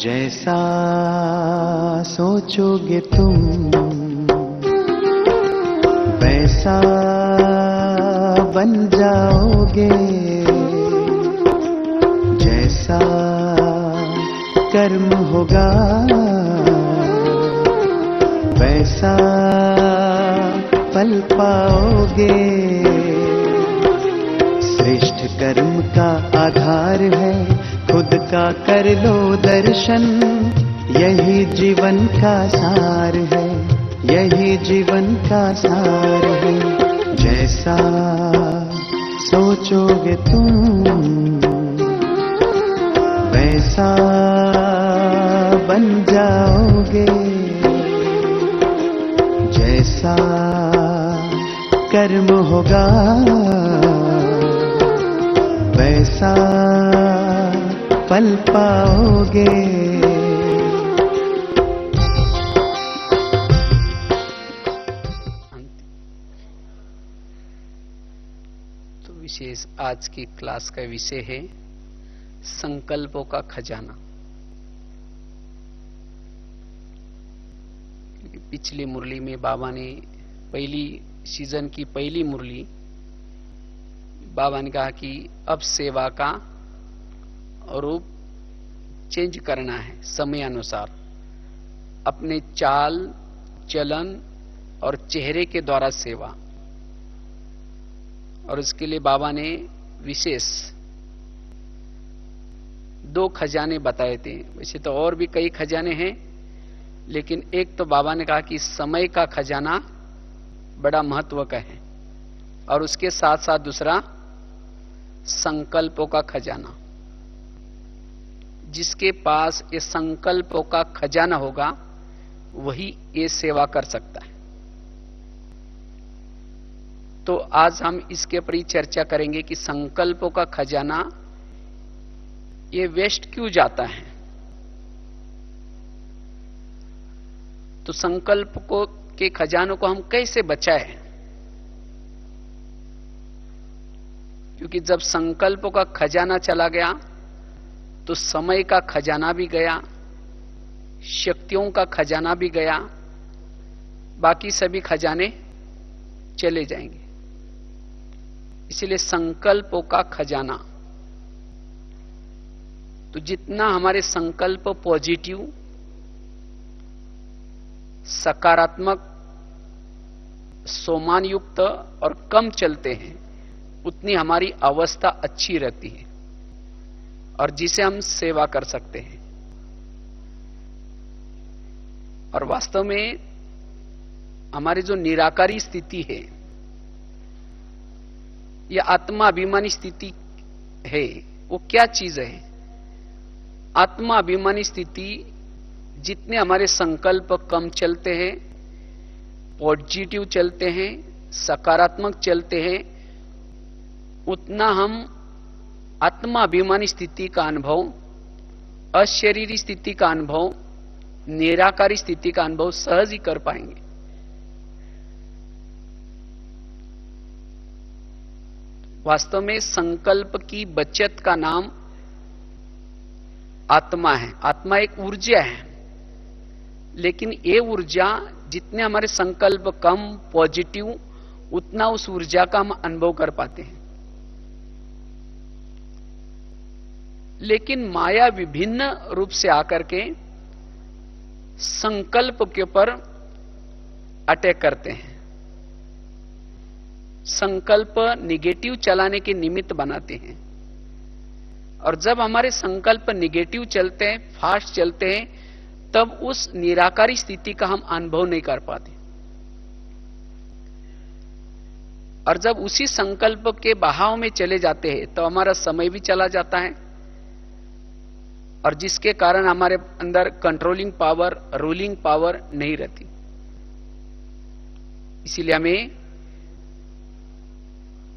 जैसा सोचोगे तुम वैसा बन जाओगे, जैसा कर्म होगा वैसा फल पाओगे। श्रेष्ठ कर्म का आधार है खुद का कर लो दर्शन, यही जीवन का सार है, यही जीवन का सार है। जैसा सोचोगे तुम वैसा बन जाओगे, जैसा कर्म होगा वैसा फल पाओगे। तो विशेष आज की क्लास का विषय है संकल्पों का खजाना। पिछली मुरली में बाबा ने पहली सीजन की पहली मुरली बाबा ने कहा कि अब सेवा का रूप चेंज करना है, समय अनुसार अपने चाल चलन और चेहरे के द्वारा सेवा। और उसके लिए बाबा ने विशेष 2 खजाने बताए थे। वैसे तो और भी कई खजाने हैं, लेकिन एक तो बाबा ने कहा कि समय का खजाना बड़ा महत्व का है, और उसके साथ साथ दूसरा संकल्पों का खजाना। जिसके पास ये संकल्पों का खजाना होगा वही ये सेवा कर सकता है। तो आज हम इसके ऊपर ही चर्चा करेंगे कि संकल्पों का खजाना ये वेस्ट क्यों जाता है। तो संकल्प को के खजानों को हम कैसे बचाएं, क्योंकि जब संकल्पों का खजाना चला गया तो समय का खजाना भी गया, शक्तियों का खजाना भी गया, बाकी सभी खजाने चले जाएंगे। इसलिए संकल्पों का खजाना, तो जितना हमारे संकल्प पॉजिटिव सकारात्मक सोमान युक्त और कम चलते हैं उतनी हमारी अवस्था अच्छी रहती है और जिसे हम सेवा कर सकते हैं। और वास्तव में हमारी जो निराकारी स्थिति है, यह आत्माभिमानी स्थिति है, वो क्या चीज है? आत्माभिमानी स्थिति, जितने हमारे संकल्प कम चलते हैं, पॉजिटिव चलते हैं, सकारात्मक चलते हैं, उतना हम आत्माभिमानी स्थिति का अनुभव, अशरीरी स्थिति का अनुभव, निराकारी स्थिति का अनुभव सहज ही कर पाएंगे। वास्तव में संकल्प की बचत का नाम आत्मा है। आत्मा एक ऊर्जा है, लेकिन ये ऊर्जा जितने हमारे संकल्प कम पॉजिटिव, उतना उस ऊर्जा का हम अनुभव कर पाते हैं। लेकिन माया विभिन्न रूप से आकर के संकल्प के ऊपर अटैक करते हैं, संकल्प निगेटिव चलाने के निमित्त बनाते हैं। और जब हमारे संकल्प निगेटिव चलते हैं, फास्ट चलते हैं, तब उस निराकारी स्थिति का हम अनुभव नहीं कर पाते। और जब उसी संकल्प के बहाव में चले जाते हैं तो हमारा समय भी चला जाता है, और जिसके कारण हमारे अंदर कंट्रोलिंग पावर, रूलिंग पावर नहीं रहती। इसीलिए हमें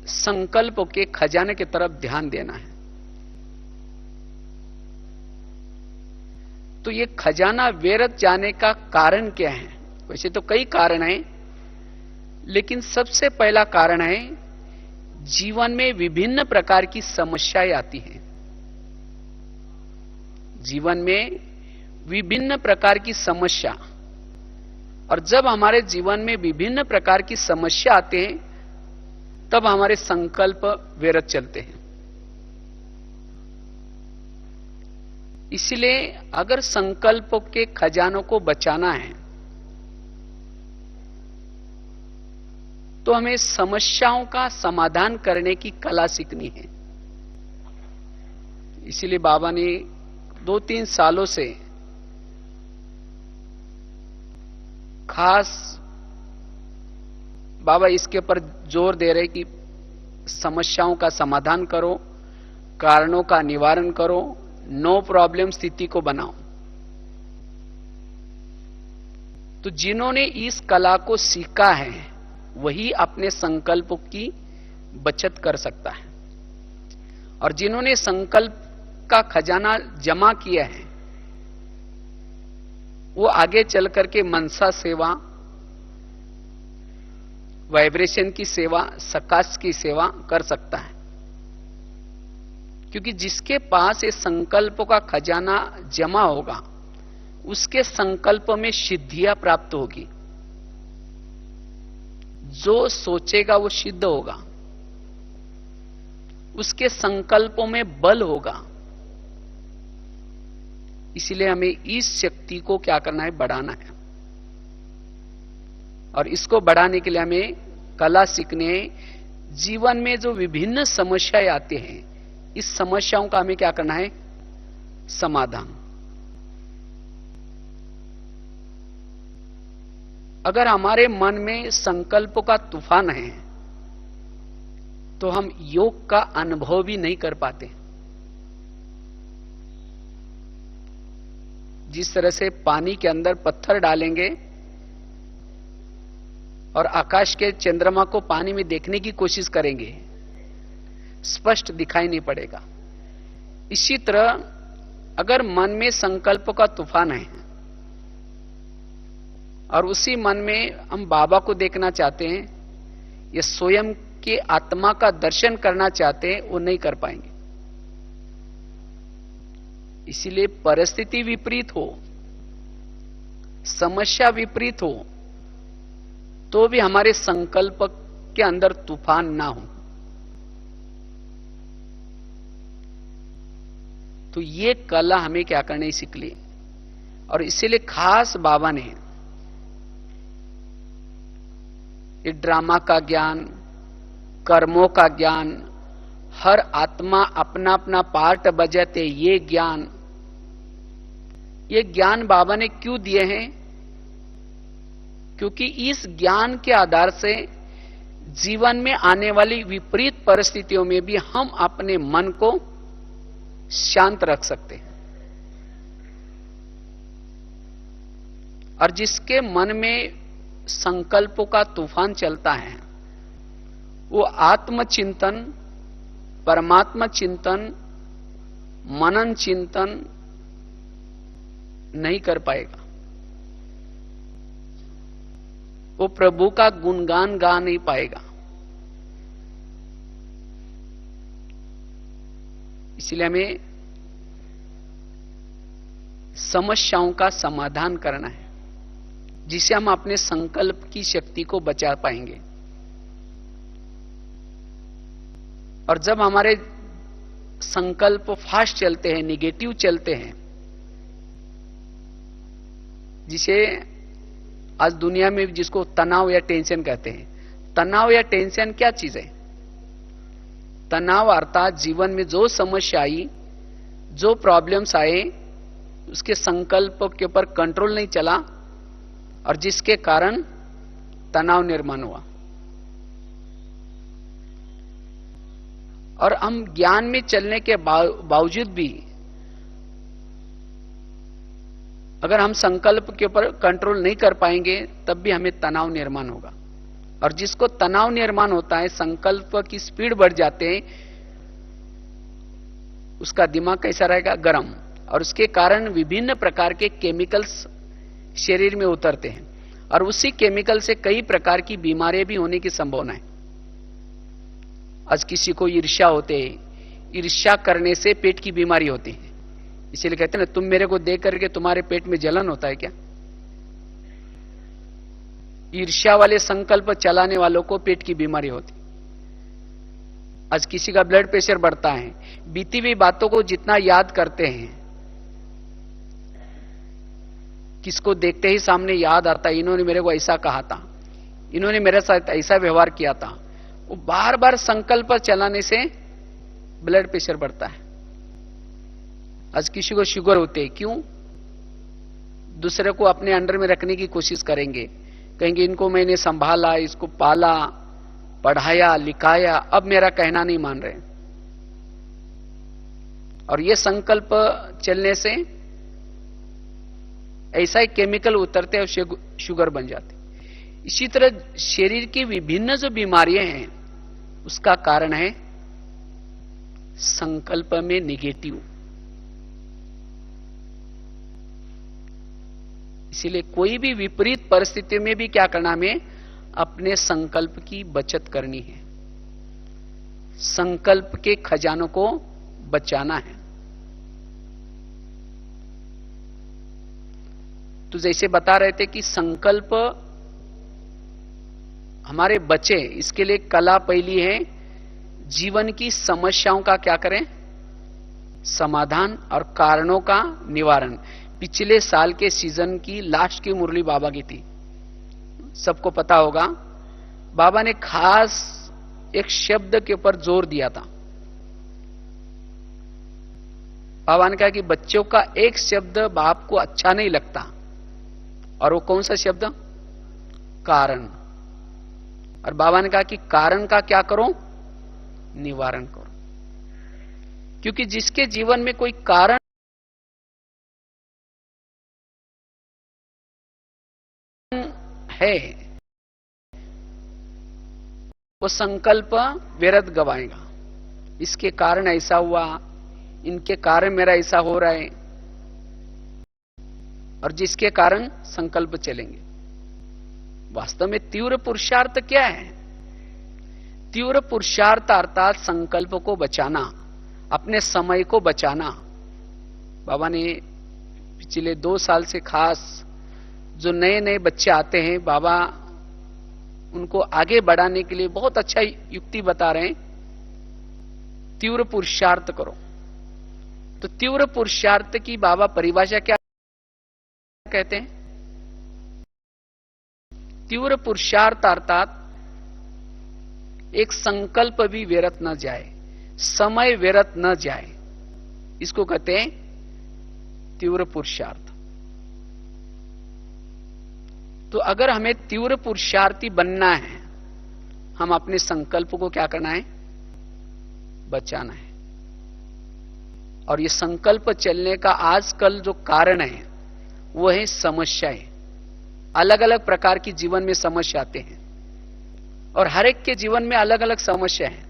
संकल्पों के खजाने की तरफ ध्यान देना है। तो ये खजाना व्यर्थ जाने का कारण क्या है? वैसे तो कई कारण हैं, लेकिन सबसे पहला कारण है जीवन में विभिन्न प्रकार की समस्याएं आती हैं। जीवन में विभिन्न प्रकार की समस्या, और जब हमारे जीवन में विभिन्न प्रकार की समस्या आते हैं तब हमारे संकल्प व्यर्थ चलते हैं। इसलिए अगर संकल्पों के खजानों को बचाना है तो हमें समस्याओं का समाधान करने की कला सीखनी है। इसलिए बाबा ने 2-3 सालों से खास बाबा इसके ऊपर जोर दे रहे कि समस्याओं का समाधान करो, कारणों का निवारण करो, नो प्रॉब्लम स्थिति को बनाओ। तो जिन्होंने इस कला को सीखा है वही अपने संकल्पों की बचत कर सकता है, और जिन्होंने संकल्प का खजाना जमा किया है वो आगे चल करके मनसा सेवा, वाइब्रेशन की सेवा, सकाश की सेवा कर सकता है। क्योंकि जिसके पास ये संकल्पों का खजाना जमा होगा उसके संकल्प में सिद्धियां प्राप्त होगी। जो सोचेगा वो सिद्ध होगा, उसके संकल्पों में बल होगा। इसलिए हमें इस शक्ति को क्या करना है, बढ़ाना है। और इसको बढ़ाने के लिए हमें कला सीखनी है। जीवन में जो विभिन्न समस्याएं आती हैं, इस समस्याओं का हमें क्या करना है, समाधान। अगर हमारे मन में संकल्पों का तूफान है तो हम योग का अनुभव भी नहीं कर पाते। जिस तरह से पानी के अंदर पत्थर डालेंगे और आकाश के चंद्रमा को पानी में देखने की कोशिश करेंगे, स्पष्ट दिखाई नहीं पड़ेगा। इसी तरह अगर मन में संकल्प का तूफान है और उसी मन में हम बाबा को देखना चाहते हैं या स्वयं के आत्मा का दर्शन करना चाहते हैं, वो नहीं कर पाएंगे। इसीलिए परिस्थिति विपरीत हो, समस्या विपरीत हो, तो भी हमारे संकल्प के अंदर तूफान ना हो। तो ये कला हमें क्या करनी सीख ली। और इसीलिए खास बाबा ने ये ड्रामा का ज्ञान, कर्मों का ज्ञान, हर आत्मा अपना अपना पार्ट बजाते, ये ज्ञान बाबा ने क्यों दिए हैं? क्योंकि इस ज्ञान के आधार से जीवन में आने वाली विपरीत परिस्थितियों में भी हम अपने मन को शांत रख सकते हैं। और जिसके मन में संकल्पों का तूफान चलता है वो आत्मचिंतन, परमात्मा चिंतन, मनन चिंतन नहीं कर पाएगा। वो प्रभु का गुणगान गा नहीं पाएगा। इसलिए हमें समस्याओं का समाधान करना है, जिससे हम अपने संकल्प की शक्ति को बचा पाएंगे। और जब हमारे संकल्प फास्ट चलते हैं, निगेटिव चलते हैं, जिसे आज दुनिया में जिसको तनाव या टेंशन कहते हैं। तनाव या टेंशन क्या चीज है? तनाव अर्थात जीवन में जो समस्या आई, जो प्रॉब्लम्स आए, उसके संकल्प के ऊपर कंट्रोल नहीं चला और जिसके कारण तनाव निर्माण हुआ। और हम ज्ञान में चलने के बावजूद भी अगर हम संकल्प के ऊपर कंट्रोल नहीं कर पाएंगे तब भी हमें तनाव निर्माण होगा। और जिसको तनाव निर्माण होता है, संकल्प की स्पीड बढ़ जाते हैं, उसका दिमाग कैसा रहेगा? गर्म। और उसके कारण विभिन्न प्रकार के केमिकल्स शरीर में उतरते हैं और उसी केमिकल से कई प्रकार की बीमारियां भी होने की संभावना है। आज किसी को ईर्ष्या होते है, ईर्ष्या करने से पेट की बीमारी होती है, इसीलिए कहते हैं ना, तुम मेरे को देख करके तुम्हारे पेट में जलन होता है क्या? ईर्ष्या वाले संकल्प चलाने वालों को पेट की बीमारी होती। आज किसी का ब्लड प्रेशर बढ़ता है, बीती हुई बातों को जितना याद करते हैं, किसको देखते ही सामने याद आता है, इन्होंने मेरे को ऐसा कहा था, इन्होंने मेरे साथ ऐसा व्यवहार किया था, वो बार बार संकल्प चलाने से ब्लड प्रेशर बढ़ता है। आज किसी को शुगर होते है, क्यों? दूसरे को अपने अंडर में रखने की कोशिश करेंगे, कहेंगे इनको मैंने संभाला, इसको पाला, पढ़ाया, लिखाया, अब मेरा कहना नहीं मान रहे। और ये संकल्प चलने से ऐसा ही केमिकल उतरते और शुगर बन जाते। इसी तरह शरीर की विभिन्न जो बीमारियां हैं, उसका कारण है संकल्प में निगेटिव। इसीलिए कोई भी विपरीत परिस्थिति में भी क्या करना, हमें अपने संकल्प की बचत करनी है, संकल्प के खजानों को बचाना है। तो जैसे बता रहे थे कि संकल्प हमारे बचे, इसके लिए कला पहली है, जीवन की समस्याओं का क्या करें, समाधान और कारणों का निवारण। पिछले साल के सीजन की लास्ट की मुरली बाबा की थी, सबको पता होगा। बाबा ने खास एक शब्द के ऊपर जोर दिया था। बाबा ने कहा कि बच्चों का एक शब्द बाप को अच्छा नहीं लगता, और वो कौन सा शब्द? कारण। और बाबा ने कहा कि कारण का क्या करो, निवारण करो। क्योंकि जिसके जीवन में कोई कारण है, वो संकल्प व्यर्थ गवाएगा। इसके कारण ऐसा हुआ, इनके कारण मेरा ऐसा हो रहा है, और जिसके कारण संकल्प चलेंगे। वास्तव में तीव्र पुरुषार्थ क्या है? तीव्र पुरुषार्थ अर्थात संकल्प को बचाना, अपने समय को बचाना। बाबा ने पिछले 2 साल से खास जो नए नए बच्चे आते हैं, बाबा उनको आगे बढ़ाने के लिए बहुत अच्छा युक्ति बता रहे हैं, तीव्र पुरुषार्थ करो। तो तीव्र पुरुषार्थ की बाबा परिभाषा क्या कहते हैं? तीव्र पुरुषार्थ अर्थात एक संकल्प भी व्यर्थ न जाए, समय व्यर्थ न जाए, इसको कहते हैं तीव्र पुरुषार्थ। तो अगर हमें तीव्र पुरुषार्थी बनना है, हम अपने संकल्प को क्या करना है, बचाना है। और ये संकल्प चलने का आजकल जो कारण है वो है समस्याएं। अलग अलग प्रकार की जीवन में समस्या आते हैं, और हर एक के जीवन में अलग अलग समस्या है।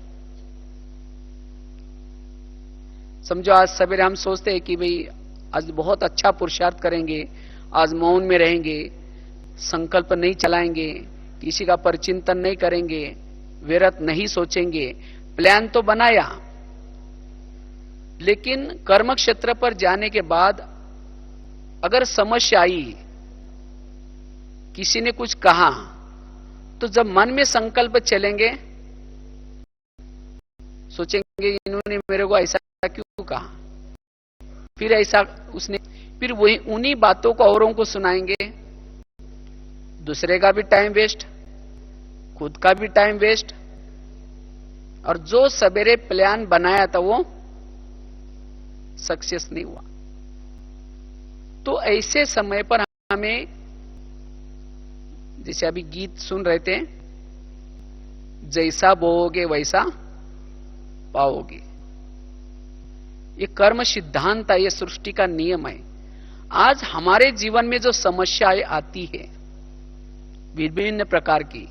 समझो आज सवेरे हम सोचते हैं कि भाई आज बहुत अच्छा पुरुषार्थ करेंगे, आज मौन में रहेंगे, संकल्प नहीं चलाएंगे, किसी का परचिंतन नहीं करेंगे, व्यर्थ नहीं सोचेंगे। प्लान तो बनाया, लेकिन कर्म क्षेत्र पर जाने के बाद अगर समस्या आई, किसी ने कुछ कहा, तो जब मन में संकल्प चलेंगे, सोचेंगे इन्होंने मेरे को ऐसा क्यों कहा, फिर ऐसा उसने, फिर वही उन्हीं बातों को औरों को सुनाएंगे। दूसरे का भी टाइम वेस्ट, खुद का भी टाइम वेस्ट, और जो सवेरे प्लान बनाया था वो सक्सेस नहीं हुआ। तो ऐसे समय पर हमें, जैसे अभी गीत सुन रहे थे, जैसा बोओगे वैसा पाओगे, ये कर्म सिद्धांत है, ये सृष्टि का नियम है। आज हमारे जीवन में जो समस्याएं आती है विभिन्न प्रकार की,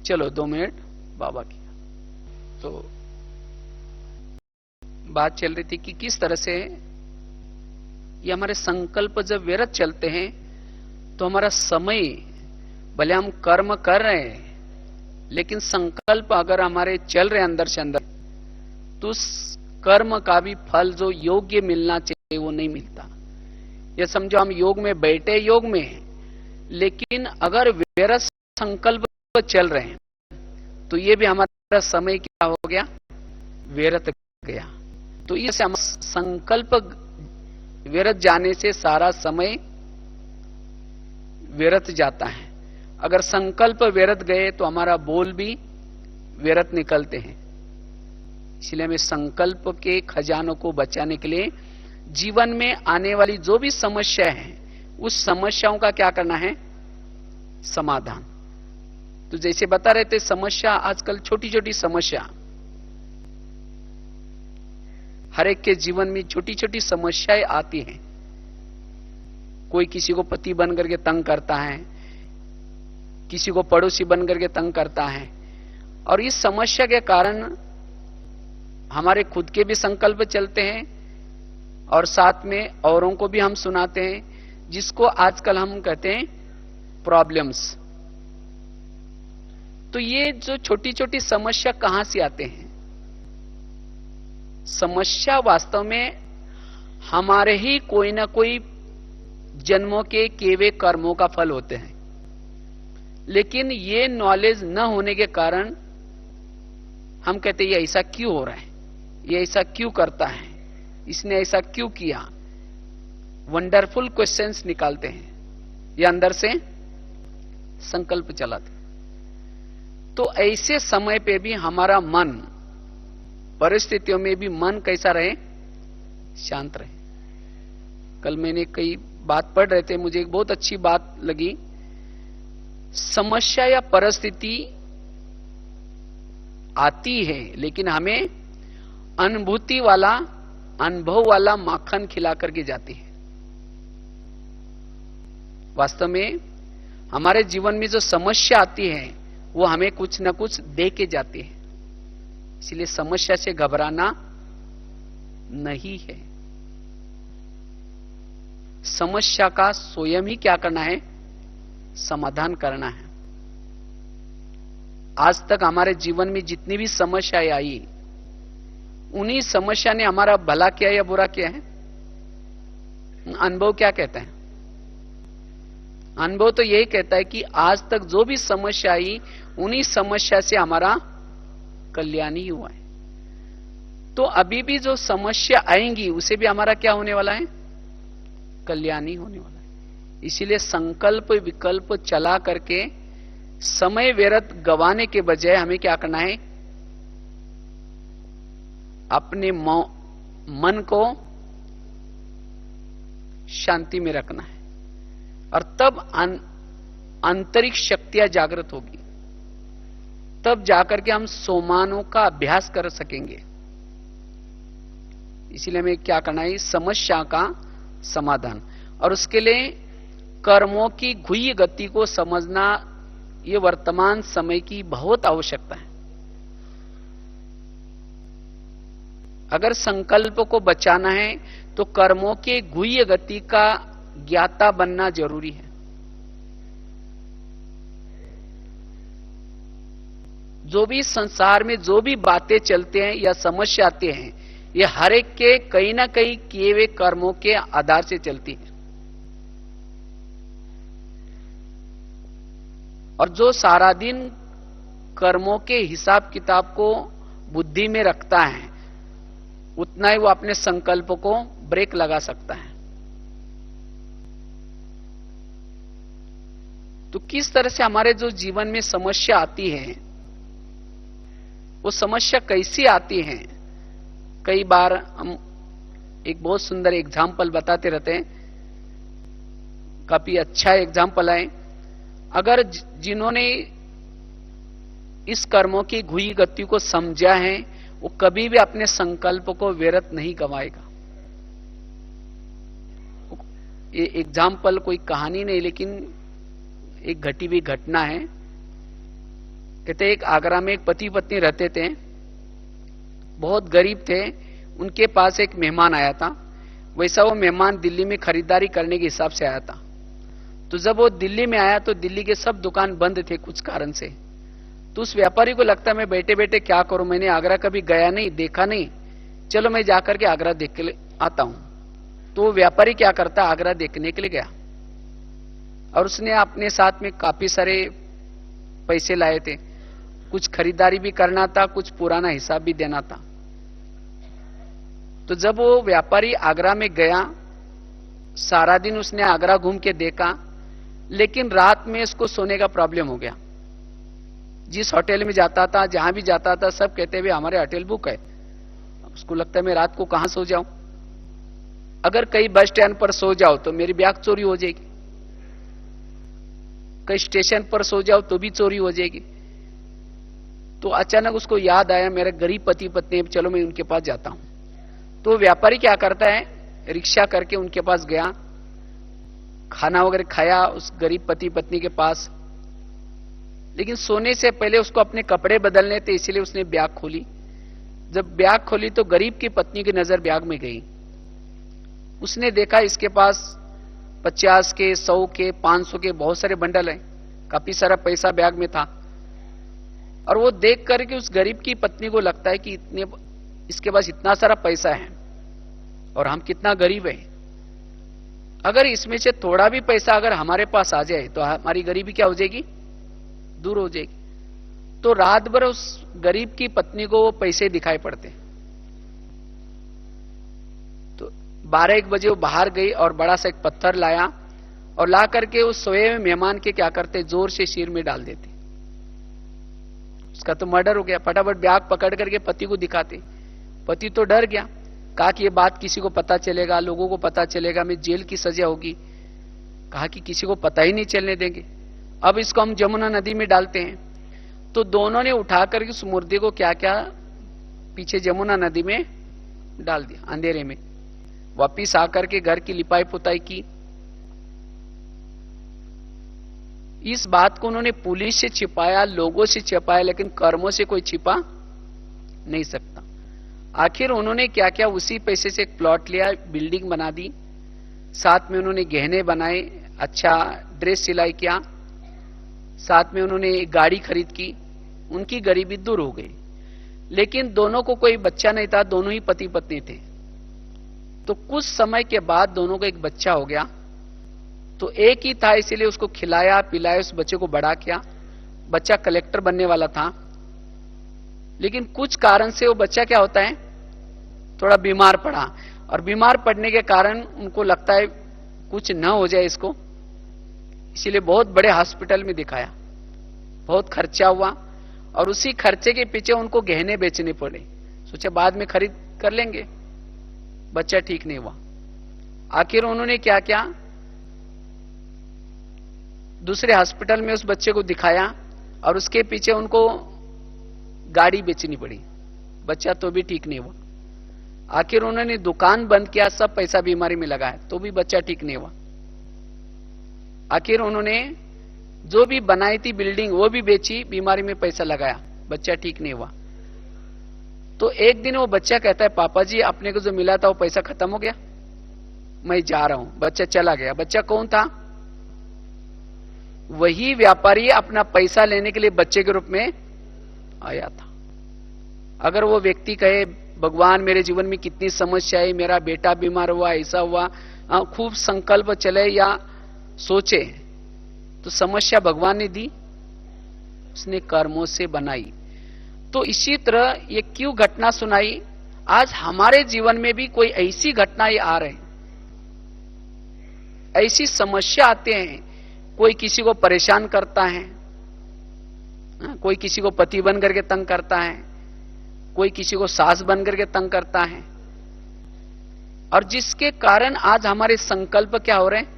चलो 2 मिनट बाबा की, तो बात चल रही थी कि किस तरह से ये हमारे संकल्प जब व्यर्थ चलते हैं, तो हमारा समय, भले हम कर्म कर रहे हैं, लेकिन संकल्प अगर हमारे चल रहे अंदर से अंदर, तो उस कर्म का भी फल जो योग्य मिलना चाहिए वो नहीं मिलता। ये समझो हम योग में बैठे, योग में हैं, लेकिन अगर व्यर्थ संकल्प चल रहे हैं तो ये भी हमारा समय क्या हो गया, व्यर्थ गया। तो इससे हम संकल्प व्यर्थ जाने से सारा समय व्यर्थ जाता है। अगर संकल्प व्यर्थ गए तो हमारा बोल भी व्यर्थ निकलते हैं। इसलिए हमें संकल्प के खजानों को बचाने के लिए जीवन में आने वाली जो भी समस्या है उस समस्याओं का क्या करना है, समाधान। तो जैसे बता रहे थे, समस्या आजकल छोटी छोटी समस्या, हर एक के जीवन में छोटी छोटी समस्याएं आती हैं। कोई किसी को पति बन करके तंग करता है, किसी को पड़ोसी बन करके तंग करता है, और इस समस्या के कारण हमारे खुद के भी संकल्प चलते हैं और साथ में औरों को भी हम सुनाते हैं, जिसको आजकल हम कहते हैं प्रॉब्लम्स। तो ये जो छोटी छोटी समस्या कहां से आते हैं? समस्या वास्तव में हमारे ही कोई ना कोई जन्मों के किए हुए कर्मों का फल होते हैं। लेकिन ये नॉलेज न होने के कारण हम कहते हैं ये ऐसा क्यों हो रहा है, ये ऐसा क्यों करता है, इसने ऐसा क्यों किया। वंडरफुल क्वेश्चंस निकालते हैं या अंदर से संकल्प चलाते। तो ऐसे समय पे भी हमारा मन, परिस्थितियों में भी मन कैसा रहे, शांत रहे। कल मैंने कई बात पढ़ रहे थे, मुझे एक बहुत अच्छी बात लगी। समस्या या परिस्थिति आती है लेकिन हमें अनुभूति वाला, अनुभव वाला माखन खिला करके जाती है। वास्तव में हमारे जीवन में जो समस्या आती है वो हमें कुछ ना कुछ दे के जाती है। इसलिए समस्या से घबराना नहीं है। समस्या का स्वयं ही क्या करना है, समाधान करना है। आज तक हमारे जीवन में जितनी भी समस्याएं आई, उन्हीं समस्या ने हमारा भला किया या बुरा किया है? अनुभव क्या कहता है? अनुभव तो यही कहता है कि आज तक जो भी समस्या आई, उन्हीं समस्या से हमारा कल्याण ही हुआ है। तो अभी भी जो समस्या आएंगी उसे भी हमारा क्या होने वाला है, कल्याण ही होने वाला है। इसीलिए संकल्प विकल्प चला करके समय व्यर्थ गंवाने के बजाय हमें क्या करना है, अपने मन को शांति में रखना है, और तब आंतरिक शक्तियां जागृत होगी। तब जाकर के हम सोमानों का अभ्यास कर सकेंगे। इसलिए हमें क्या करना है, समस्या का समाधान, और उसके लिए कर्मों की गुह्य गति को समझना ये वर्तमान समय की बहुत आवश्यकता है। अगर संकल्प को बचाना है तो कर्मों के गुह्य गति का ज्ञाता बनना जरूरी है। जो भी संसार में जो भी बातें चलते हैं या समस्या आते हैं, ये हर एक के कहीं ना कहीं किए हुए कर्मों के आधार से चलती है। और जो सारा दिन कर्मों के हिसाब किताब को बुद्धि में रखता है, उतना ही वो अपने संकल्प को ब्रेक लगा सकता है। तो किस तरह से हमारे जो जीवन में समस्या आती है, वो समस्या कैसी आती है? कई बार हम एक बहुत सुंदर एग्जाम्पल बताते रहते हैं, काफी अच्छा एग्जाम्पल है। अगर जिन्होंने इस कर्मों की गुह्य गति को समझा है, वो कभी भी अपने संकल्प को व्यर्थ नहीं गंवाएगा। ये एग्जाम्पल कोई कहानी नहीं, लेकिन एक घटी हुई घटना है। कहते एक आगरा में एक पति पत्नी रहते थे, बहुत गरीब थे। उनके पास एक मेहमान आया था। वैसा वो मेहमान दिल्ली में खरीदारी करने के हिसाब से आया था। तो जब वो दिल्ली में आया तो दिल्ली के सब दुकान बंद थे कुछ कारण से। तो उस व्यापारी को लगता मैं बैठे बैठे क्या करूं, मैंने आगरा कभी गया नहीं, देखा नहीं, चलो मैं जाकर के आगरा देख के आता हूं। तो व्यापारी क्या करता, आगरा देखने के लिए गया और उसने अपने साथ में काफी सारे पैसे लाए थे। कुछ खरीदारी भी करना था, कुछ पुराना हिसाब भी देना था। तो जब वो व्यापारी आगरा में गया, सारा दिन उसने आगरा घूम के देखा, लेकिन रात में इसको सोने का प्रॉब्लम हो गया। जिस होटल में जाता था, जहां भी जाता था, सब कहते हुए हमारे होटल बुक है। उसको लगता है मैं रात को कहां सो जाऊं, अगर कहीं बस स्टैंड पर सो जाओ तो मेरी बैग चोरी हो जाएगी, कहीं स्टेशन पर सो जाओ तो भी चोरी हो जाएगी। तो अचानक उसको याद आया मेरे गरीब पति पत्नी, चलो मैं उनके पास जाता हूं। तो व्यापारी क्या करता है, रिक्शा करके उनके पास गया, खाना वगैरह खाया उस गरीब पति पत्नी के पास। लेकिन सोने से पहले उसको अपने कपड़े बदलने थे, इसलिए उसने बैग खोली। जब बैग खोली तो गरीब की पत्नी की नजर बैग में गई। उसने देखा इसके पास 50 के, 100 के, 500 के बहुत सारे बंडल हैं, काफी सारा पैसा बैग में था। और वो देख करके उस गरीब की पत्नी को लगता है कि इसके पास इतना सारा पैसा है और हम कितना गरीब हैं। अगर इसमें से थोड़ा भी पैसा अगर हमारे पास आ जाए तो हमारी गरीबी क्या हो जाएगी, दूर हो जाएगी। तो रात भर उस गरीब की पत्नी को वो पैसे दिखाई पड़ते। तो 12-1 बजे वो बाहर गई और बड़ा सा एक पत्थर लाया और ला करके उस सोए हुए मेहमान के क्या करते, जोर से सिर में डाल देते। उसका तो मर्डर हो गया। फटाफट बैग पकड़ करके पति को दिखाते। पति तो डर गया, कहा कि ये बात किसी को पता चलेगा, लोगों को पता चलेगा, मैं जेल की सजा होगी। कहा कि किसी को पता ही नहीं चलने देंगे, अब इसको हम जमुना नदी में डालते हैं। तो दोनों ने उठाकर उस मुर्दे को क्या क्या पीछे जमुना नदी में डाल दिया अंधेरे में। वापिस आकर के घर की लिपाई पुताई की। इस बात को उन्होंने पुलिस से छिपाया, लोगों से छिपाया, लेकिन कर्मों से कोई छिपा नहीं सकता। आखिर उन्होंने क्या क्या, उसी पैसे से एक प्लॉट लिया, बिल्डिंग बना दी, साथ में उन्होंने गहने बनाए, अच्छा ड्रेस सिलाई किया, साथ में उन्होंने एक गाड़ी खरीद की। उनकी गरीबी दूर हो गई। लेकिन दोनों को कोई बच्चा नहीं था, दोनों ही पति पत्नी थे। तो कुछ समय के बाद दोनों को एक बच्चा हो गया। तो एक ही था, इसीलिए उसको खिलाया पिलाया, उस बच्चे को बड़ा किया। बच्चा कलेक्टर बनने वाला था, लेकिन कुछ कारण से वो बच्चा क्या होता है, थोड़ा बीमार पड़ा। और बीमार पड़ने के कारण उनको लगता है कुछ न हो जाए इसको, इसीलिए बहुत बड़े हॉस्पिटल में दिखाया। बहुत खर्चा हुआ और उसी खर्चे के पीछे उनको गहने बेचने पड़े। सोचा बाद में खरीद कर लेंगे, बच्चा ठीक नहीं हुआ। आखिर उन्होंने क्या क्या, दूसरे हॉस्पिटल में उस बच्चे को दिखाया और उसके पीछे उनको गाड़ी बेचनी पड़ी। बच्चा तो भी ठीक नहीं हुआ। आखिर उन्होंने दुकान बंद किया, सब पैसा बीमारी में लगाया, तो भी बच्चा ठीक नहीं हुआ। आखिर उन्होंने जो भी बनाई थी बिल्डिंग वो भी बेची, बीमारी में पैसा लगाया, बच्चा ठीक नहीं हुआ। तो एक दिन वो बच्चा कहता है, पापा जी आपने को जो मिला था वो पैसा खत्म हो गया, मैं जा रहा हूं। बच्चा चला गया। बच्चा कौन था, वही व्यापारी अपना पैसा लेने के लिए बच्चे के रूप में आया था। अगर वो व्यक्ति कहे भगवान मेरे जीवन में कितनी समस्या है, मेरा बेटा बीमार हुआ, ऐसा हुआ, खूब संकल्प चले या सोचे, तो समस्या भगवान ने दी, उसने कर्मों से बनाई। तो इसी तरह ये क्यों घटना सुनाई, आज हमारे जीवन में भी कोई ऐसी घटनाएं आ रहे हैं, ऐसी समस्या आते हैं। कोई किसी को परेशान करता है, कोई किसी को पति बन करके तंग करता है, कोई किसी को सास बन करके तंग करता है, और जिसके कारण आज हमारे संकल्प क्या हो रहे हैं,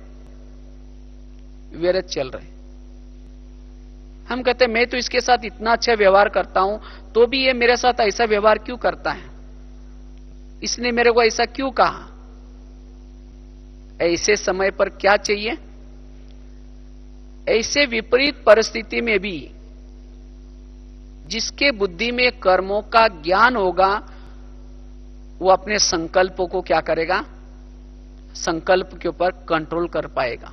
व्यर्थ चल रहे। हम कहते हैं मैं तो इसके साथ इतना अच्छा व्यवहार करता हूं, तो भी ये मेरे साथ ऐसा व्यवहार क्यों करता है, इसने मेरे को ऐसा क्यों कहा। ऐसे समय पर क्या चाहिए, ऐसे विपरीत परिस्थिति में भी जिसके बुद्धि में कर्मों का ज्ञान होगा, वो अपने संकल्पों को क्या करेगा, संकल्प के ऊपर कंट्रोल कर पाएगा।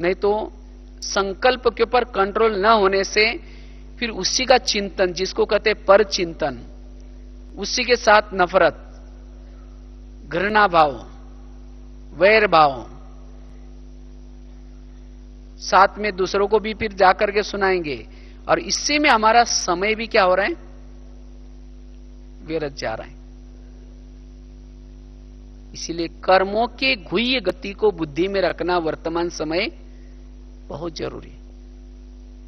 नहीं तो संकल्प के ऊपर कंट्रोल न होने से फिर उसी का चिंतन, जिसको कहते हैं पर चिंतन, उसी के साथ नफरत, घृणा भाव, वैर भाव, साथ में दूसरों को भी फिर जाकर के सुनाएंगे, और इससे में हमारा समय भी क्या हो रहा है, व्यर्थ जा रहा है। इसीलिए कर्मों के गुह्य गति को बुद्धि में रखना वर्तमान समय बहुत जरूरी है,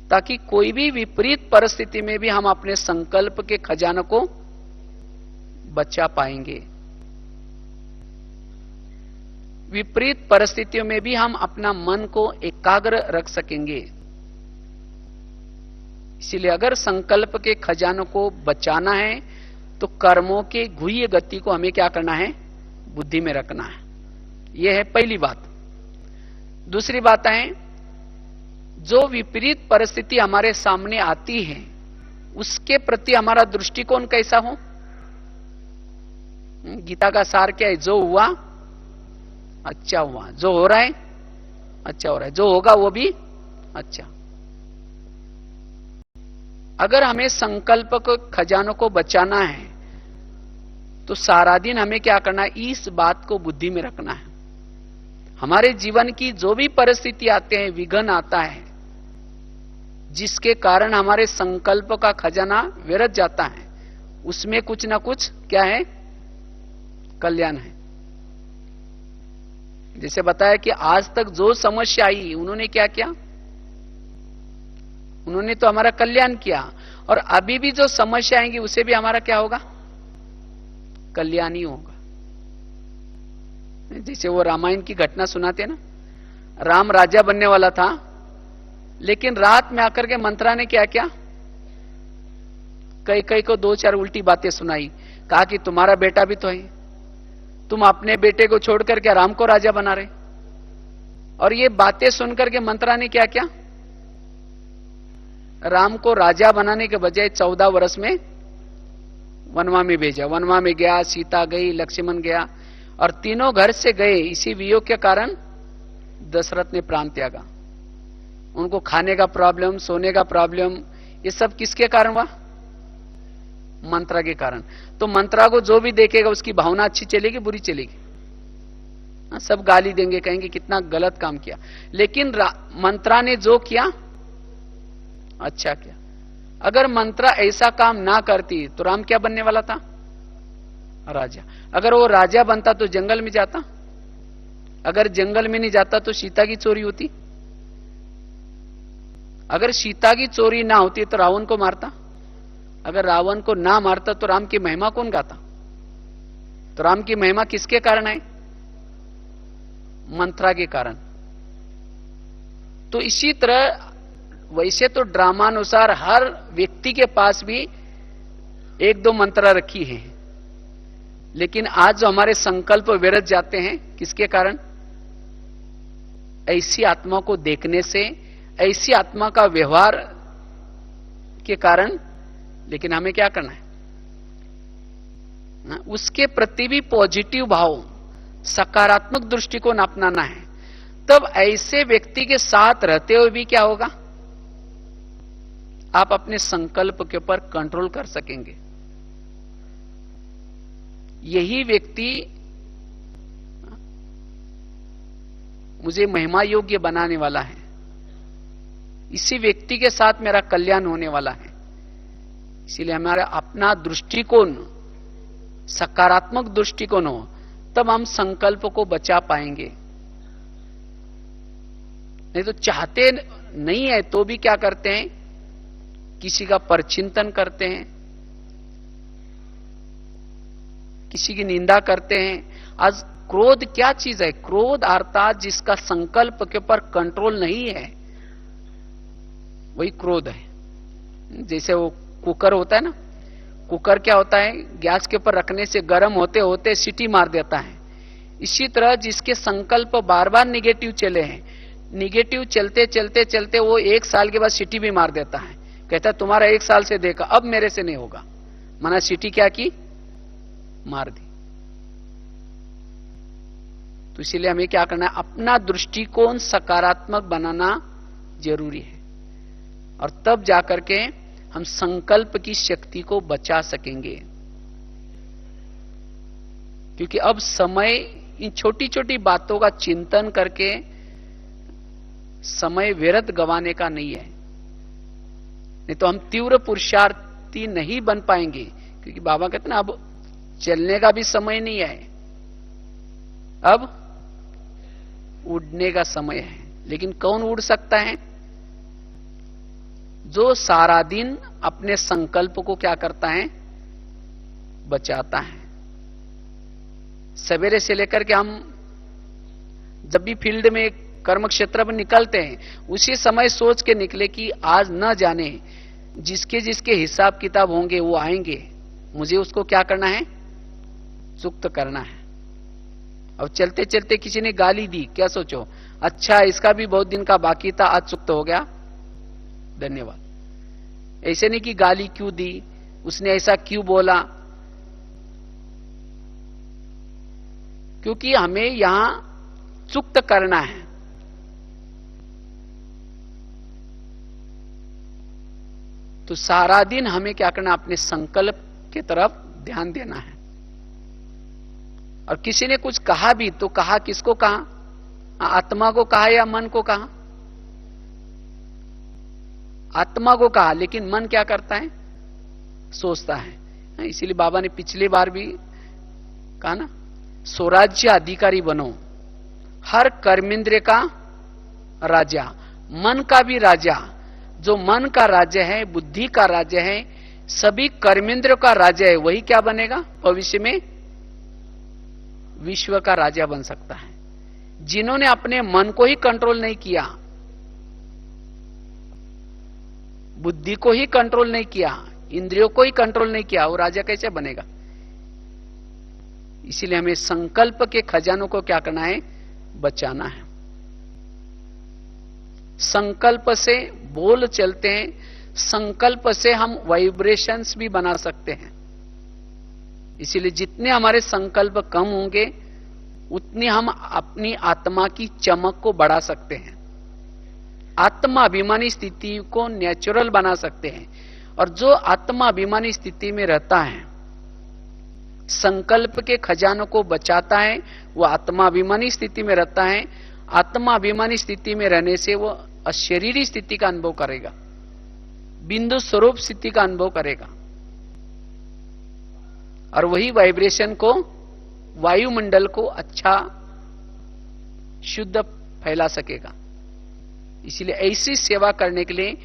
ताकि कोई भी विपरीत परिस्थिति में भी हम अपने संकल्प के खजाने को बचा पाएंगे। विपरीत परिस्थितियों में भी हम अपना मन को एकाग्र रख सकेंगे। इसीलिए अगर संकल्प के खजानों को बचाना है तो कर्मों के गुह्य गति को हमें क्या करना है, बुद्धि में रखना है। यह है पहली बात। दूसरी बात है, जो विपरीत परिस्थिति हमारे सामने आती है उसके प्रति हमारा दृष्टिकोण कैसा हो। गीता का सार क्या है, जो हुआ अच्छा हुआ, जो हो रहा है अच्छा हो रहा है, जो होगा वो भी अच्छा। अगर हमें संकल्प को खजानों को बचाना है तो सारा दिन हमें क्या करना है, इस बात को बुद्धि में रखना है। हमारे जीवन की जो भी परिस्थिति आते हैं, विघ्न आता है, जिसके कारण हमारे संकल्प का खजाना व्यर्थ जाता है, उसमें कुछ ना कुछ क्या है, कल्याण है। जैसे बताया कि आज तक जो समस्या आई उन्होंने क्या किया, उन्होंने तो हमारा कल्याण किया, और अभी भी जो समस्या आएंगी उसे भी हमारा क्या होगा, कल्याण ही होगा। जैसे वो रामायण की घटना सुनाते हैं ना, राम राजा बनने वाला था, लेकिन रात में आकर के मंत्रा ने क्या किया, कई कई को दो चार उल्टी बातें सुनाई, कहा कि तुम्हारा बेटा भी तो है, तुम अपने बेटे को छोड़कर क्या राम को राजा बना रहे। और ये बातें सुनकर के मंत्रा ने क्या किया, राम को राजा बनाने के बजाय 14 वर्ष में वनवा में भेजा। वनवा में गया, सीता गई, लक्ष्मण गया, और तीनों घर से गए। इसी वियोग के कारण दशरथ ने प्राण त्यागा। उनको खाने का प्रॉब्लम, सोने का प्रॉब्लम, ये सब किसके कारण हुआ, मंत्रा के कारण। तो मंत्रा को जो भी देखेगा उसकी भावना अच्छी चलेगी, बुरी चलेगी, सब गाली देंगे, कहेंगे कितना गलत काम किया। लेकिन मंत्रा ने जो किया अच्छा किया। अगर मंत्रा ऐसा काम ना करती तो राम क्या बनने वाला था, राजा। अगर वो राजा बनता तो जंगल में जाता, अगर जंगल में नहीं जाता तो सीता की चोरी होती, अगर सीता की चोरी ना होती तो रावण को मारता, अगर रावण को ना मारता तो राम की महिमा कौन गाता। तो राम की महिमा किसके कारण है, मंत्रा के कारण। तो इसी तरह वैसे तो ड्रामानुसार हर व्यक्ति के पास भी एक दो मंत्रा रखी है, लेकिन आज जो हमारे संकल्प व्यर्थ जाते हैं किसके कारण, ऐसी आत्मा को देखने से, ऐसी आत्मा का व्यवहार के कारण। लेकिन हमें क्या करना है, उसके प्रति भी पॉजिटिव भाव, सकारात्मक दृष्टिकोण अपनाना है। तब ऐसे व्यक्ति के साथ रहते हुए भी क्या होगा, आप अपने संकल्प के ऊपर कंट्रोल कर सकेंगे। यही व्यक्ति मुझे महिमा योग्य बनाने वाला है, इसी व्यक्ति के साथ मेरा कल्याण होने वाला है। इसीलिए हमारा अपना दृष्टिकोण सकारात्मक दृष्टिकोण हो, तब हम संकल्प को बचा पाएंगे। नहीं तो चाहते नहीं है तो भी क्या करते हैं, किसी का परचिंतन करते हैं, किसी की निंदा करते हैं। आज क्रोध क्या चीज है, क्रोध अर्थात जिसका संकल्प के ऊपर कंट्रोल नहीं है वही क्रोध है। जैसे वो कुकर होता है ना, कुकर क्या होता है, गैस के ऊपर रखने से गर्म होते होते सीटी मार देता है। इसी तरह जिसके संकल्प बार बार निगेटिव चले हैं, निगेटिव चलते चलते चलते वो 1 साल के बाद सीटी भी मार देता है, कहता तुम्हारा 1 साल से देखा, अब मेरे से नहीं होगा। माना सीटी क्या की, मार दी। तो इसीलिए हमें क्या करना है, अपना दृष्टिकोण सकारात्मक बनाना जरूरी है, और तब जाकर के हम संकल्प की शक्ति को बचा सकेंगे। क्योंकि अब समय इन छोटी छोटी बातों का चिंतन करके समय व्यर्थ गंवाने का नहीं है। नहीं तो हम तीव्र पुरुषार्थी नहीं बन पाएंगे। क्योंकि बाबा कहते ना, अब चलने का भी समय नहीं है, अब उड़ने का समय है। लेकिन कौन उड़ सकता है? जो सारा दिन अपने संकल्प को क्या करता है? बचाता है। सवेरे से लेकर के हम जब भी फील्ड में कर्म क्षेत्र में निकलते हैं, उसी समय सोच के निकले कि आज न जाने जिसके जिसके हिसाब किताब होंगे वो आएंगे, मुझे उसको क्या करना है? चुक्त करना है। अब चलते चलते किसी ने गाली दी, क्या सोचो? अच्छा, इसका भी बहुत दिन का बाकी था, आज चुक्त हो गया, धन्यवाद। ऐसे नहीं कि गाली क्यों दी, उसने ऐसा क्यों बोला। क्योंकि हमें यहां चुक्त करना है। तो सारा दिन हमें क्या करना? अपने संकल्प की तरफ ध्यान देना है। और किसी ने कुछ कहा भी तो कहा किसको कहा? आत्मा को कहा या मन को कहा? आत्मा को कहा, लेकिन मन क्या करता है? सोचता है। इसीलिए बाबा ने पिछली बार भी कहा ना, स्वराज्य अधिकारी बनो, हर कर्मेंद्र का राजा, मन का भी राजा। जो मन का राज्य है, बुद्धि का राज्य है, सभी कर्मेंद्र का राज्य है, वही क्या बनेगा? भविष्य में विश्व का राजा बन सकता है। जिन्होंने अपने मन को ही कंट्रोल नहीं किया, बुद्धि को ही कंट्रोल नहीं किया, इंद्रियों को ही कंट्रोल नहीं किया, वो राजा कैसे बनेगा? इसीलिए हमें संकल्प के खजानों को क्या करना है? बचाना है। संकल्प से बोल चलते हैं, संकल्प से हम वाइब्रेशंस भी बना सकते हैं। इसीलिए जितने हमारे संकल्प कम होंगे, उतनी हम अपनी आत्मा की चमक को बढ़ा सकते हैं, आत्माभिमानी स्थिति को नेचुरल बना सकते हैं। और जो आत्माभिमानी स्थिति में रहता है, संकल्प के खजानों को बचाता है, वो आत्माभिमानी स्थिति में रहता है। आत्माभिमानी स्थिति में रहने से वो अशरीरी स्थिति का अनुभव करेगा, बिंदु स्वरूप स्थिति का अनुभव करेगा। और वही वाइब्रेशन को, वायुमंडल को अच्छा शुद्ध फैला सकेगा। इसलिए ऐसी सेवा करने के लिए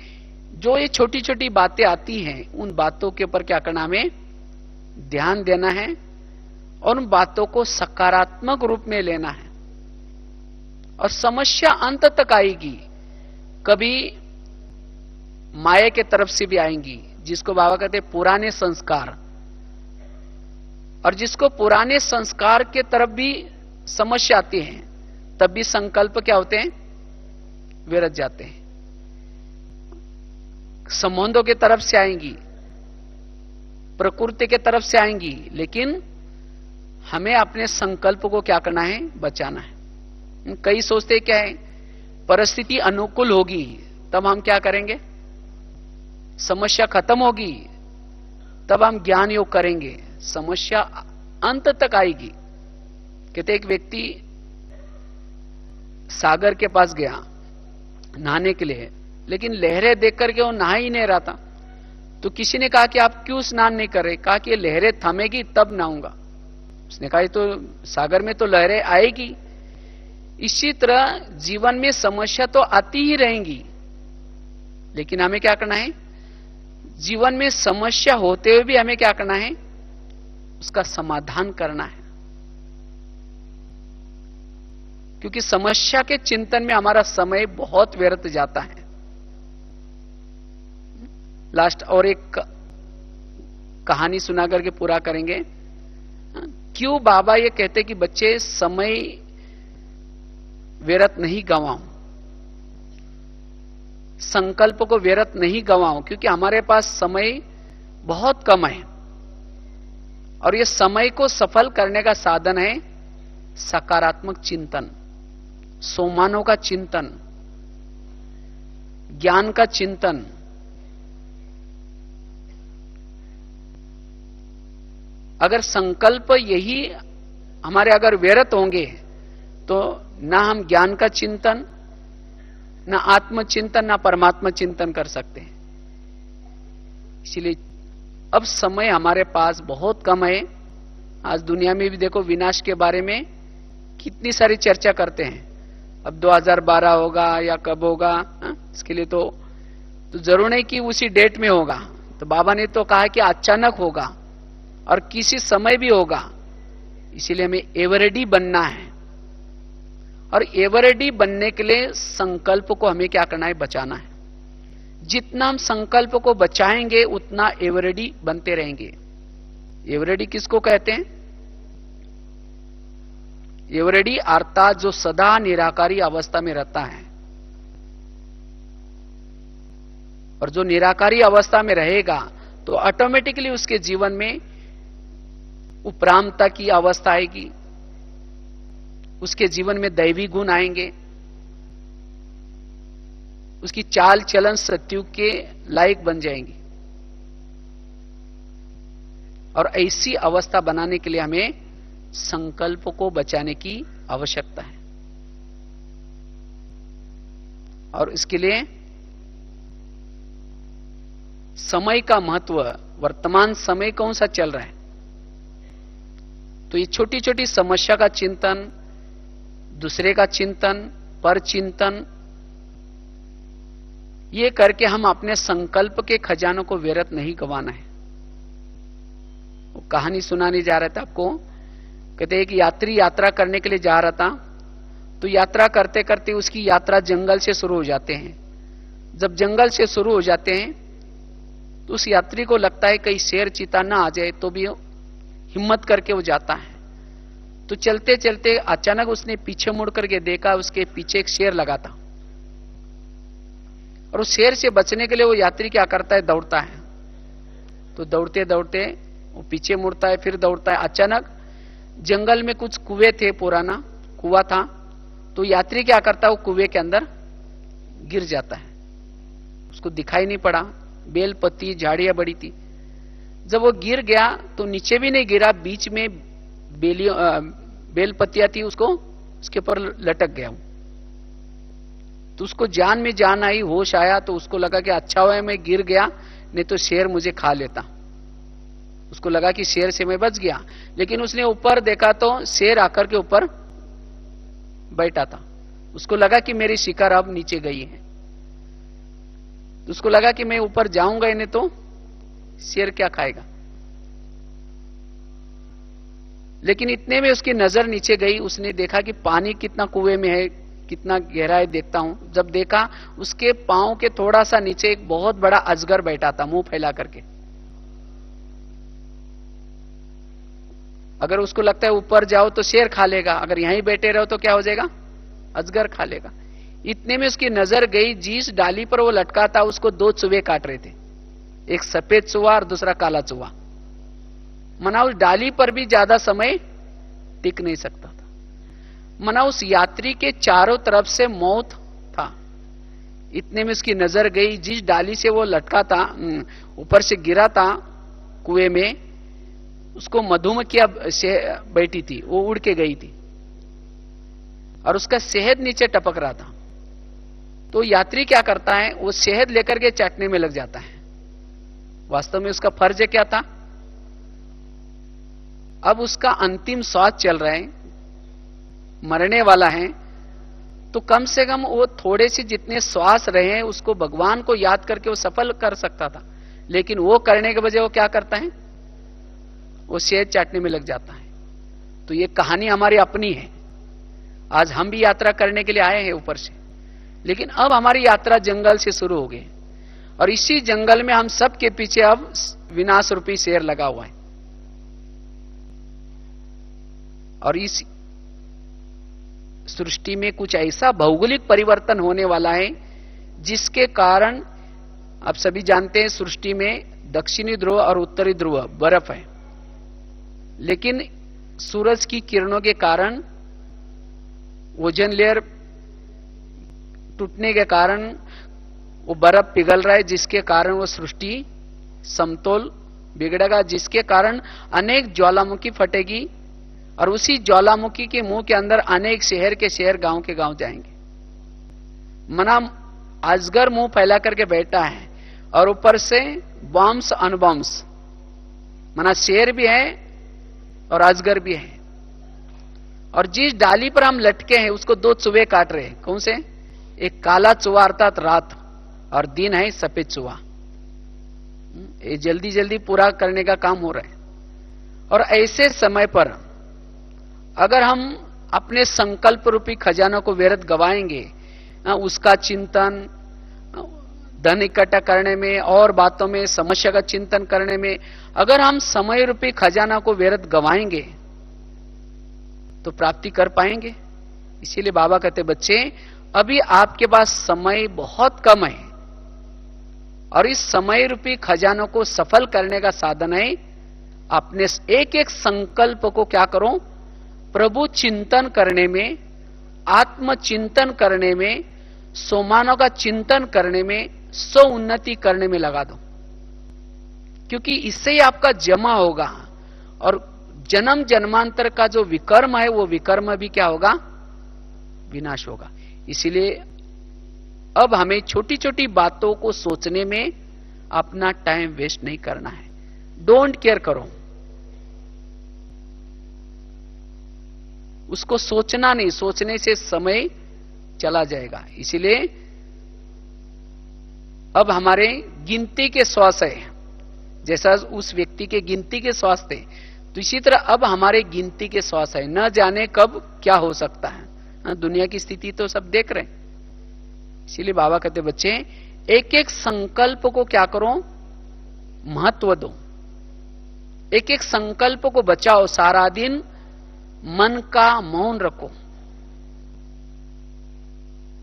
जो ये छोटी छोटी बातें आती हैं, उन बातों के ऊपर क्या करना? हमें ध्यान देना है और उन बातों को सकारात्मक रूप में लेना है। और समस्या अंत तक आएगी, कभी माया के तरफ से भी आएंगी, जिसको बाबा कहते हैं पुराने संस्कार। और जिसको पुराने संस्कार के तरफ भी समस्या आती है, तब भी संकल्प क्या होते हैं? विरत जाते हैं। संबंधों के तरफ से आएंगी, प्रकृति के तरफ से आएंगी, लेकिन हमें अपने संकल्प को क्या करना है? बचाना है। कई सोचते क्या है, परिस्थिति अनुकूल होगी तब हम क्या करेंगे? समस्या खत्म होगी तब हम ज्ञान योग करेंगे। समस्या अंत तक आएगी। कहते एक व्यक्ति सागर के पास गया नहाने के लिए, लेकिन लहरें देख करके वो नहा ही नहीं रहा था। तो किसी ने कहा कि आप क्यों स्नान नहीं कर रहे? कहा कि ये लहरें थमेगी तब नहाऊंगा। उसने कहा तो सागर में तो लहरें आएगी। इसी तरह जीवन में समस्या तो आती ही रहेंगी, लेकिन हमें क्या करना है? जीवन में समस्या होते हुए भी हमें क्या करना है? उसका समाधान करना है। क्योंकि समस्या के चिंतन में हमारा समय बहुत व्यर्थ जाता है। लास्ट और एक कहानी सुना करके पूरा करेंगे। क्यों बाबा ये कहते कि बच्चे समय व्यर्थ नहीं गंवाओ, संकल्प को व्यर्थ नहीं गंवाओ? क्योंकि हमारे पास समय बहुत कम है और ये समय को सफल करने का साधन है सकारात्मक चिंतन, सोमानों का चिंतन, ज्ञान का चिंतन। अगर संकल्प यही हमारे अगर व्यर्थ होंगे तो ना हम ज्ञान का चिंतन, ना आत्मचिंतन, ना परमात्मा चिंतन कर सकते हैं। इसलिए अब समय हमारे पास बहुत कम है। आज दुनिया में भी देखो विनाश के बारे में कितनी सारी चर्चा करते हैं। अब 2012 होगा या कब होगा, इसके लिए तो जरूर नहीं कि उसी डेट में होगा। तो बाबा ने तो कहा कि अचानक होगा और किसी समय भी होगा। इसीलिए हमें एवरेडी बनना है, और एवरेडी बनने के लिए संकल्प को हमें क्या करना है, बचाना है। जितना हम संकल्प को बचाएंगे उतना एवरेडी बनते रहेंगे। एवरेडी किसको कहते हैं? एवरेडी अर्थात जो सदा निराकारी अवस्था में रहता है, और जो निराकारी अवस्था में रहेगा तो ऑटोमेटिकली उसके जीवन में उपरामता की अवस्था आएगी, उसके जीवन में दैवी गुण आएंगे, उसकी चाल चलन सत्यु के लायक बन जाएंगी। और ऐसी अवस्था बनाने के लिए हमें संकल्प को बचाने की आवश्यकता है। और इसके लिए समय का महत्व, वर्तमान समय कौन सा चल रहा है, तो ये छोटी छोटी समस्या का चिंतन, दूसरे का चिंतन, पर चिंतन, ये करके हम अपने संकल्प के खजानों को व्यर्थ नहीं गंवाना है। वो कहानी सुनाने जा रहा था आपको। कहते हैं कि यात्री यात्रा करने के लिए जा रहा था, तो यात्रा करते करते उसकी यात्रा जंगल से शुरू हो जाते हैं। जब जंगल से शुरू हो जाते हैं तो उस यात्री को लगता है कहीं शेर चीता ना आ जाए, तो भी हिम्मत करके वो जाता है। तो चलते चलते अचानक उसने पीछे मुड़ करके देखा, उसके पीछे एक शेर लगा था। और उस शेर से बचने के लिए वो यात्री क्या करता है, दौड़ता है। तो दौड़ते दौड़ते वो पीछे मुड़ता है, फिर दौड़ता है। अचानक जंगल में कुछ कुएं थे, पुराना कुआं था। तो यात्री क्या करता है, वो कुएं के अंदर गिर जाता है। उसको दिखाई नहीं पड़ा, बेल पत्ती झाड़ियां बड़ी थी। जब वो गिर गया तो नीचे भी नहीं गिरा, बीच में बेल पत्तियां थी, उसको उसके ऊपर लटक गया। तो उसको जान में जान आई, होश आया। तो उसको लगा कि अच्छा हुआ मैं गिर गया, नहीं तो शेर मुझे खा लेता। उसको लगा कि शेर से मैं बच गया। लेकिन उसने ऊपर देखा तो शेर आकर के ऊपर बैठा था। उसको लगा कि मेरी शिकार अब नीचे गई है। तो उसको लगा कि मैं ऊपर जाऊंगा, नहीं तो शेर क्या खाएगा। लेकिन इतने में उसकी नजर नीचे गई। उसने देखा कि पानी कितना कुएं में है, कितना गहरा है, देखता हूं। जब देखा उसके पांव के थोड़ा सा नीचे एक बहुत बड़ा अजगर बैठा था, मुंह फैला करके। अगर उसको लगता है ऊपर जाओ तो शेर खा लेगा, अगर यहीं बैठे रहो तो क्या हो जाएगा, अजगर खा लेगा। इतने में उसकी नजर गई, जिस डाली पर वो लटका था उसको दो चूहे काट रहे थे, एक सफेद चूहा और दूसरा काला चूहा। मना उस डाली पर भी ज्यादा समय टिक नहीं सकता था। मना उस यात्री के चारों तरफ से मौत था। इतने में उसकी नजर गई, जिस डाली से वो लटका था, ऊपर से गिरा था कुएं में, उसको मधुमक्खियां बैठी थी, वो उड़ के गई थी और उसका शहद नीचे टपक रहा था। तो यात्री क्या करता है, वो शहद लेकर के चाटने में लग जाता है। वास्तव में उसका फर्ज क्या था, अब उसका अंतिम श्वास चल रहा है, मरने वाला है, तो कम से कम वो थोड़े से जितने श्वास रहे उसको भगवान को याद करके वो सफल कर सकता था। लेकिन वो करने के बजाय वो क्या करता है, वो शहद चाटने में लग जाता है। तो ये कहानी हमारी अपनी है। आज हम भी यात्रा करने के लिए आए हैं ऊपर से, लेकिन अब हमारी यात्रा जंगल से शुरू हो गई, और इसी जंगल में हम सब के पीछे अब विनाश रूपी शेर लगा हुआ है। और इस सृष्टि में कुछ ऐसा भौगोलिक परिवर्तन होने वाला है जिसके कारण आप सभी जानते हैं सृष्टि में दक्षिणी ध्रुव और उत्तरी ध्रुव बर्फ है, लेकिन सूरज की किरणों के कारण ओजोन लेयर टूटने के कारण वो बर्फ पिघल रहा है, जिसके कारण वो सृष्टि समतोल बिगड़ेगा, जिसके कारण अनेक ज्वालामुखी फटेगी और उसी ज्वालामुखी के मुंह के अंदर अनेक शहर के शहर, गांव के गांव जाएंगे। मना अजगर मुंह फैला करके बैठा है और ऊपर से बॉम्ब्स अनबॉम्ब्स, मना शेर भी है और अजगर भी है। और जिस डाली पर हम लटके हैं उसको दो चूहे काट रहे हैं। कौन से? एक काला चूहा अर्थात रात, और दिन है सफेद चूहा। ये जल्दी जल्दी पूरा करने का काम हो रहा है। और ऐसे समय पर अगर हम अपने संकल्प रूपी खजानों को व्यर्थ गवाएंगे, उसका चिंतन, धन इकट्ठा करने में और बातों में, समस्या का चिंतन करने में अगर हम समय रूपी खजाना को व्यर्थ गवाएंगे तो प्राप्ति कर पाएंगे। इसीलिए बाबा कहते बच्चे, अभी आपके पास समय बहुत कम है और इस समय रूपी खजानों को सफल करने का साधन है अपने एक एक संकल्प को क्या करो, प्रभु चिंतन करने में, आत्म चिंतन करने में, सोमानों का चिंतन करने में, स्व उन्नति करने में लगा दो। क्योंकि इससे ही आपका जमा होगा और जन्म जन्मांतर का जो विकर्म है वो विकर्म भी क्या होगा, विनाश होगा। इसीलिए अब हमें छोटी छोटी बातों को सोचने में अपना टाइम वेस्ट नहीं करना है। डोंट केयर करो, उसको सोचना नहीं, सोचने से समय चला जाएगा। इसीलिए अब हमारे गिनती के श्वास है, जैसा उस व्यक्ति के गिनती के श्वास थे, तो इसी तरह अब हमारे गिनती के श्वास है। न जाने कब क्या हो सकता है, दुनिया की स्थिति तो सब देख रहे हैं। इसीलिए बाबा कहते बच्चे, एक एक संकल्प को क्या करो, महत्व दो, एक एक संकल्प को बचाओ। सारा दिन मन का मौन रखो,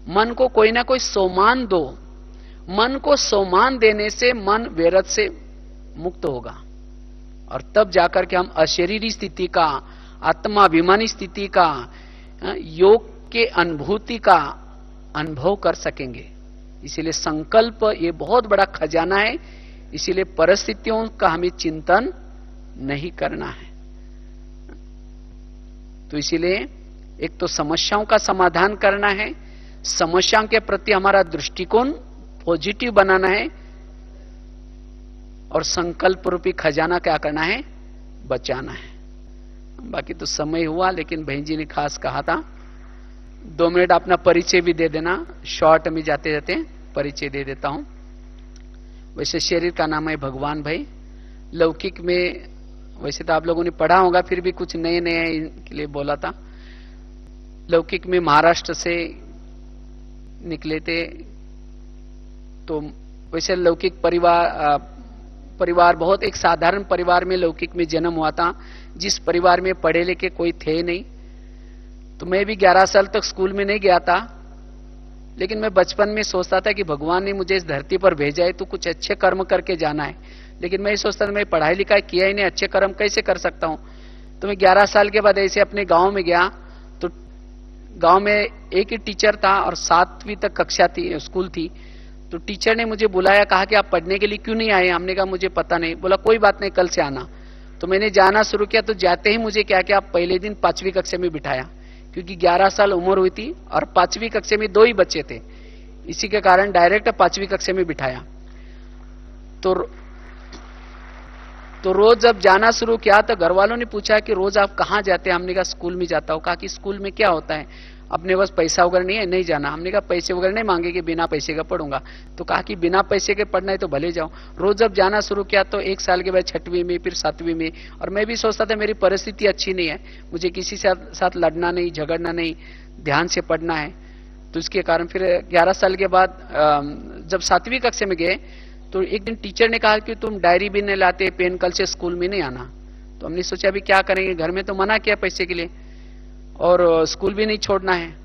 मन को कोई ना कोई सोमान दो। मन को सोमान देने से मन व्यर्थ से मुक्त होगा और तब जाकर के हम अशरीरी स्थिति का, आत्माभिमानी स्थिति का, योग के अनुभूति का अनुभव कर सकेंगे। इसीलिए संकल्प ये बहुत बड़ा खजाना है। इसीलिए परिस्थितियों का हमें चिंतन नहीं करना है। तो इसीलिए एक तो समस्याओं का समाधान करना है, समस्याओं के प्रति हमारा दृष्टिकोण पॉजिटिव बनाना है और संकल्प रूपी खजाना क्या करना है, बचाना है। बाकी तो समय हुआ, लेकिन बहन जी ने खास कहा था 2 मिनट अपना परिचय भी दे देना। शॉर्ट में जाते जाते परिचय दे देता हूं। वैसे शरीर का नाम है भगवान भाई। लौकिक में वैसे तो आप लोगों ने पढ़ा होगा, फिर भी कुछ नए नए के लिए बोला था। लौकिक में महाराष्ट्र से निकले थे, तो वैसे लौकिक परिवार बहुत एक साधारण परिवार में लौकिक में जन्म हुआ था, जिस परिवार में पढ़े लिखे कोई थे नहीं। तो मैं भी 11 साल तक स्कूल में नहीं गया था, लेकिन मैं बचपन में सोचता था कि भगवान ने मुझे इस धरती पर भेजा है तो कुछ अच्छे कर्म करके जाना है। लेकिन मैं सोचता था मैं पढ़ाई लिखाई किया ही नहीं, अच्छे कर्म कैसे कर सकता हूं। तो मैं 11 साल के बाद ऐसे अपने गांव में गया, तो गांव में एक ही टीचर था और 7वीं तक कक्षा थी, स्कूल थी। तो टीचर ने मुझे बुलाया, कहा कि आप पढ़ने के लिए क्यों नहीं आए। हमने कहा मुझे पता नहीं। बोला कोई बात नहीं, कल से आना। तो मैंने जाना शुरू किया। तो जाते ही मुझे क्या किया, पहले दिन 5वीं कक्षा में बिठाया, क्योंकि 11 साल उम्र हुई थी और 5वीं कक्षा में 2 ही बच्चे थे। इसी के कारण डायरेक्ट 5वीं कक्षा में बिठाया। तो रोज जब जाना शुरू किया तो घर वालों ने पूछा कि रोज आप कहाँ जाते हैं। हमने कहा स्कूल में जाता हूं। कहा कि स्कूल में क्या होता है, अपने पास पैसा वगैरह नहीं है, नहीं जाना। हमने कहा पैसे वगैरह नहीं मांगेंगे, बिना पैसे का पढ़ूंगा। तो कहा कि बिना पैसे के पढ़ना है तो भले जाओ। रोज जब जाना शुरू किया तो 1 साल के बाद 6वीं में, फिर 7वीं में। और मैं भी सोचता था मेरी परिस्थिति अच्छी नहीं है, मुझे किसी से साथ लड़ना नहीं, झगड़ना नहीं, ध्यान से पढ़ना है। तो इसके कारण फिर 11 साल के बाद जब 7वीं कक्षा में गए तो एक दिन टीचर ने कहा कि तुम डायरी भी नहीं लाते, पेन, कल से स्कूल में नहीं आना। तो हमने सोचा अभी क्या करेंगे, घर में तो मना किया पैसे के लिए और स्कूल भी नहीं छोड़ना है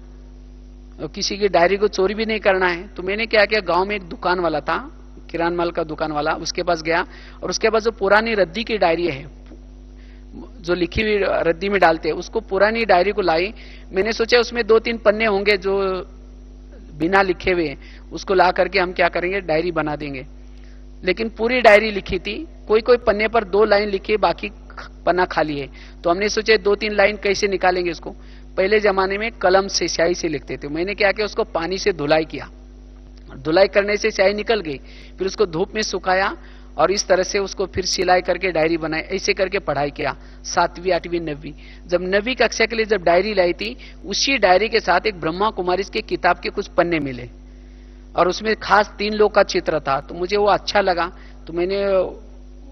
और किसी की डायरी को चोरी भी नहीं करना है। तो मैंने क्या किया, गांव में एक दुकान वाला था, किराना माल का दुकान वाला, उसके पास गया और उसके पास जो पुरानी रद्दी की डायरी है, जो लिखी हुई रद्दी में डालते हैं, उसको पुरानी डायरी को लाई। मैंने सोचा उसमें 2-3 पन्ने होंगे जो बिना लिखे हुए, उसको ला करके हम क्या करेंगे, डायरी बना देंगे। लेकिन पूरी डायरी लिखी थी कोई कोई पन्ने पर 2 लाइन लिखी है, बाकी पन्ना खाली है। तो हमने सोचे 2-3 लाइन कैसे निकालेंगे उसको। पहले जमाने में कलम से स्याही से लिखते थे। मैंने क्या किया, उसको पानी से धुलाई किया, धुलाई करने से स्याही निकल गई। फिर उसको धूप में सुखाया और इस तरह से उसको फिर सिलाई करके डायरी बनाई। ऐसे करके पढ़ाई किया 7वीं 8वीं 9वीं। जब 9वीं कक्षा के लिए जब डायरी लाई थी, उसी डायरी के साथ एक ब्रह्मा कुमारी की किताब के कुछ पन्ने मिले और उसमें खास 3 लोग का चित्र था। तो मुझे वो अच्छा लगा, तो मैंने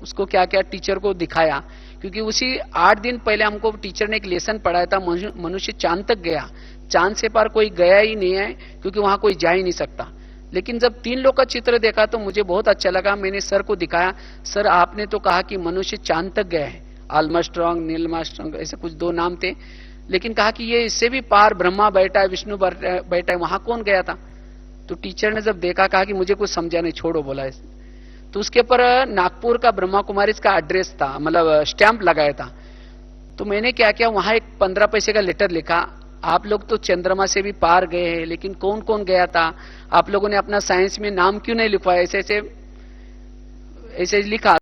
उसको क्या किया, टीचर को दिखाया। क्योंकि उसी 8 दिन पहले हमको टीचर ने एक लेसन पढ़ाया था, मनुष्य चांद तक गया, चांद से पार कोई गया ही नहीं है, क्योंकि वहां कोई जा ही नहीं सकता। लेकिन जब 3 लोग का चित्र देखा तो मुझे बहुत अच्छा लगा। मैंने सर को दिखाया, सर आपने तो कहा कि मनुष्य चांद तक गया है, आर्मस्ट्रांग, नील आर्मस्ट्रांग ऐसे कुछ 2 नाम थे, लेकिन कहा कि ये इससे भी पार ब्रह्मा बैठा है, विष्णु बैठा है, वहां कौन गया था? तो टीचर ने जब देखा, कहा कि मुझे कुछ समझा नहीं, छोड़ो बोला। तो उसके ऊपर नागपुर का ब्रह्मा कुमारी का एड्रेस था, मतलब स्टैंप लगाया था। तो मैंने क्या किया, वहां एक 15 पैसे का लेटर लिखा, आप लोग तो चंद्रमा से भी पार गए हैं, लेकिन कौन कौन गया था, आप लोगों ने अपना साइंस में नाम क्यों नहीं लिखवाया? ऐसे ऐसे लिखा।